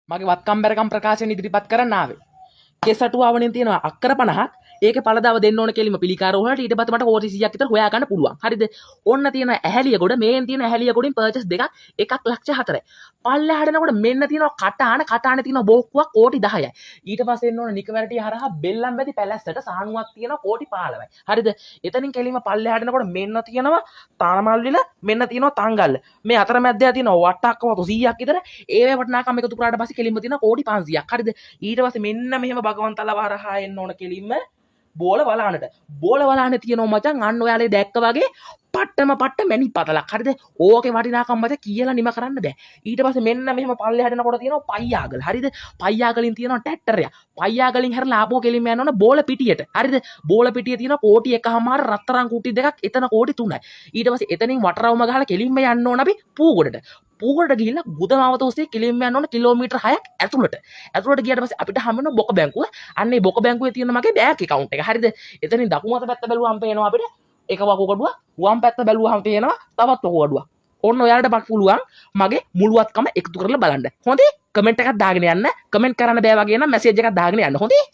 මගේ වත්කම් බැරකම් ප්‍රකාශන ඉදිරිපත් කරන්න ආවේ. කෙසටුවාවනෙන් තියෙනවා අක්කර 50ක්. ඒකේ පළදාව දෙන්න ඕන කෙලිම පිළිකාර වලට ඊට පස්සේ මට කෝටි 100ක් විතර හොයා ගන්න පුළුවන්. හරිද? ඔන්න තියෙන ඇහැලිය ගොඩ මේන් තියෙන ඇහැලිය ගොඩින් පර්චේස් දෙකක් 1,04,000. පල්ලෙහාට යනකොට මෙන්න තියෙනවා කටාන තියෙනවා බෝක්කුවක් කෝටි 10යි. ඊට පස්සේ එන්න ඕන නිකවැරටි හරහා බෙල්ලම් බැදි පැලැස්සට සානුවක් තියෙනවා කෝටි 15යි. හරිද? එතනින් කෙලිම පල්ලෙහාට යනකොට මෙන්න තියෙනවා තානමල්විල මෙන්න තියෙනවා තංගල්ල. මේ අතරමැද්දේ තියෙනවා වට්ටක්කම 100ක් විතර. ඒවේ වටිනාකම එකතු කරාට පස්සේ කෙලිම තියෙනවා කෝටි 500ක්. හරිද? ඊට පස්සේ මෙන්න මෙහෙම භගවන්තලා වහරහා එන්න ඕන කෙලින්ම බෝල වලාන තියෙනවා මචං. අන්න ඔයාලේ දැක්ක වගේ පට්ට මැණි පතලක්. හරිද? ඕකේ වටිනාකම මත කියලා නිම කරන්න බෑ. ඊට පස්සේ මෙන්න මෙහෙම පල්ලෙහාට යනකොට තියෙනවා පයියාගල. හරිද? පයියාගලින් තියෙනවා ට්‍රැක්ටරයක්. පයියාගලින් හැරලා ආපුව කෙලින්ම යන්න ඕන බෝල පිටියට. හරිද? බෝල පිටියේ තියෙනවා කෝටි 1කමාර රත්තරන් කුටි දෙකක්. එතන කෝටි 3යි. ඊට පස්සේ එතනින් වටරවුම ගහලා කෙලින්ම යන්න ඕන අපි පූගොඩට. පූගොඩට ගිහිල්ලා ගුදමාවත ඔස්සේ කෙලින්ම යන්න ඕන කිලෝමීටර් 6ක් ඇතුළට. ඇතුළට ගියාට පස්සේ අපිට හම්බ වෙන බොක බැංකුව. අන්න ඒ බොක බැංකුවේ තියෙන මගේ බෑන්ක් account එක. හරිද? එතනින් දකුණු අත පැත්ත බැලුවම පේනවා අපිට එක වකුගඩුව, වම් පැත්ත බැලුවම පේනවා තවත් වකුගඩුවක්. ඔන්න ඔයාලට පුළුවන් මගේ මුළුවත්කම එකතු කරලා බලන්න. හොඳේ? කමෙන්ට් එකක් දාගෙන යන්න. කමෙන්ට් කරන්න බෑ වගේ නම් මැසේජ් එකක් දාගෙන යන්න. හොඳේ?